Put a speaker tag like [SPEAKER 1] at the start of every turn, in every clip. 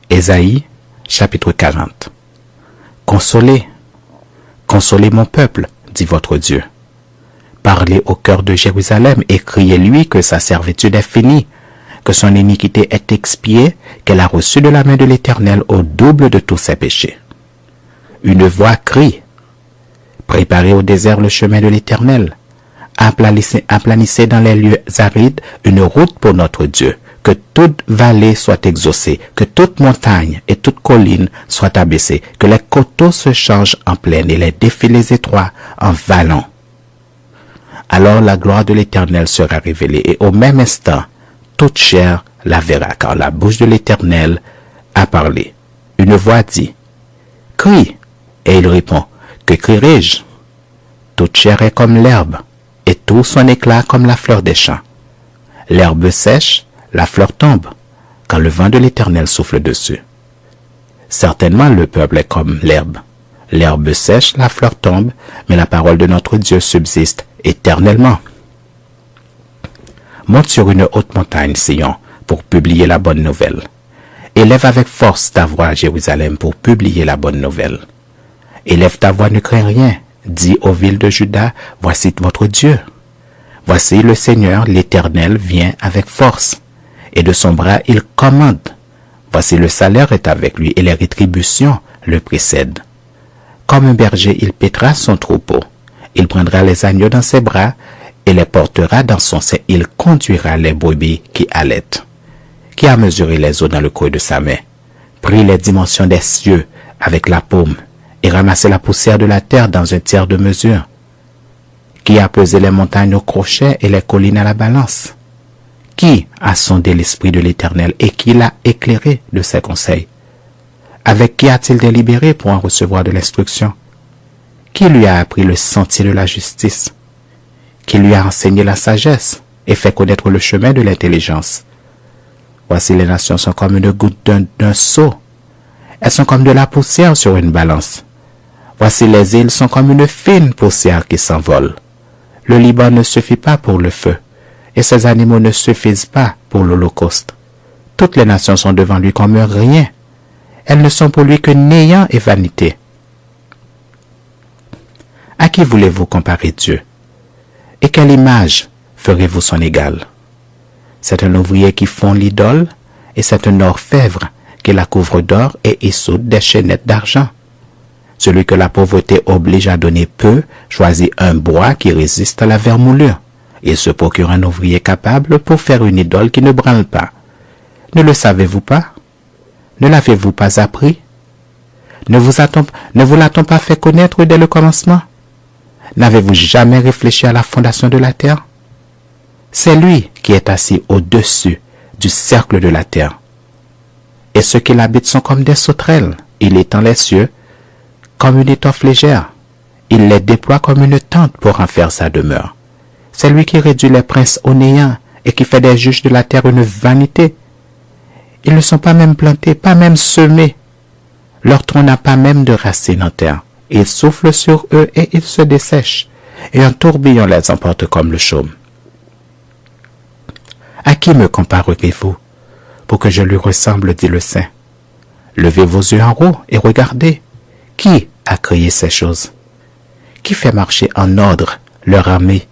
[SPEAKER 1] Ésaïe, chapitre 40. Consolez, consolez mon peuple, dit votre Dieu. Parlez au cœur de Jérusalem et criez-lui que sa servitude est finie, que son iniquité est expiée, qu'elle a reçu de la main de l'Éternel au double de tous ses péchés. Une voix crie, préparez au désert le chemin de l'Éternel, aplanissez dans les lieux arides une route pour notre Dieu, que toute vallée soit exaucée, que toute montagne et toute colline soient abaissées, que les coteaux se changent en plaine et les défilés étroits en vallons. Alors la gloire de l'Éternel sera révélée et au même instant, toute chair la verra, car la bouche de l'Éternel a parlé. Une voix dit, « Crie !» Et il répond, « Que crierai-je » Toute chair est comme l'herbe, et tout son éclat comme la fleur des champs. L'herbe sèche, la fleur tombe, quand le vent de l'Éternel souffle dessus. Certainement le peuple est comme l'herbe. L'herbe sèche, la fleur tombe, mais la parole de notre Dieu subsiste éternellement. Monte sur une haute montagne, Sion, pour publier la bonne nouvelle. Élève avec force ta voix à Jérusalem pour publier la bonne nouvelle. Élève ta voix, ne crains rien. Dis aux villes de Juda, voici votre Dieu. Voici le Seigneur, l'Éternel, vient avec force, et de son bras il commande. Voici le salaire est avec lui, et les rétributions le précèdent. Comme un berger, il paîtra son troupeau. Il prendra les agneaux dans ses bras, et les portera dans son sein. Il conduira les brebis qui allaitent. Qui a mesuré les eaux dans le creux de sa main, pris les dimensions des cieux avec la paume, et ramassé la poussière de la terre dans un tiers de mesure? Qui a pesé les montagnes au crochet et les collines à la balance? Qui a sondé l'esprit de l'Éternel et qui l'a éclairé de ses conseils? Avec qui a-t-il délibéré pour en recevoir de l'instruction? Qui lui a appris le sentier de la justice? Qui lui a enseigné la sagesse et fait connaître le chemin de l'intelligence? Voici les nations sont comme une goutte d'un seau. Elles sont comme de la poussière sur une balance. Voici les îles sont comme une fine poussière qui s'envole. Le Liban ne suffit pas pour le feu, et ses animaux ne suffisent pas pour l'holocauste. Toutes les nations sont devant lui comme un rien. Elles ne sont pour lui que néant et vanité. À qui voulez-vous comparer Dieu? Et quelle image ferez-vous son égal? C'est un ouvrier qui fond l'idole, et c'est un orfèvre qui la couvre d'or et y soude des chaînettes d'argent. Celui que la pauvreté oblige à donner peu choisit un bois qui résiste à la vermoulure. Il se procure un ouvrier capable pour faire une idole qui ne branle pas. Ne le savez-vous pas? Ne l'avez-vous pas appris? Ne vous l'a-t-on pas fait connaître dès le commencement? N'avez-vous jamais réfléchi à la fondation de la terre? C'est lui qui est assis au-dessus du cercle de la terre. Et ceux qui l'habitent sont comme des sauterelles. Il étend les cieux comme une étoffe légère. Il les déploie comme une tente pour en faire sa demeure. C'est lui qui réduit les princes au néant et qui fait des juges de la terre une vanité. Ils ne sont pas même plantés, pas même semés. Leur tronc n'a pas même de racines en terre. Il souffle sur eux et ils se dessèchent, et un tourbillon les emporte comme le chaume. À qui me comparerez-vous pour que je lui ressemble, dit le Saint? Levez vos yeux en haut et regardez. Qui a créé ces choses? Qui fait marcher en ordre leur armée?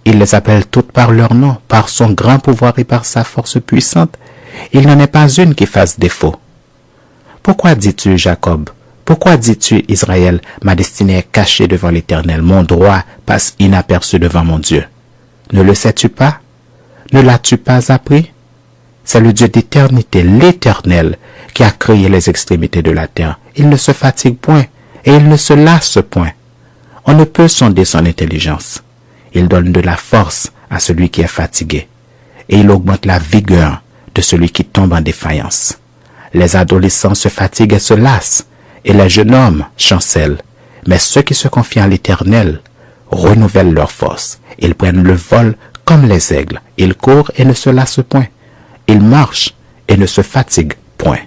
[SPEAKER 1] Il les appelle toutes par leur nom, par son grand pouvoir et par sa force puissante. Il n'en est pas une qui fasse défaut. Pourquoi dis-tu, Jacob? Pourquoi dis-tu, Israël, ma destinée est cachée devant l'Éternel, mon droit passe inaperçu devant mon Dieu? Ne le sais-tu pas? Ne l'as-tu pas appris? C'est le Dieu d'éternité, l'Éternel, qui a créé les extrémités de la terre. Il ne se fatigue point, et il ne se lasse point. On ne peut sonder son intelligence. Il donne de la force à celui qui est fatigué, et il augmente la vigueur de celui qui tombe en défaillance. Les adolescents se fatiguent et se lassent, et les jeunes hommes chancellent. Mais ceux qui se confient en l'Éternel renouvellent leur force. Ils prennent le vol comme les aigles. Ils courent et ne se lassent point. Ils marchent et ne se fatiguent point.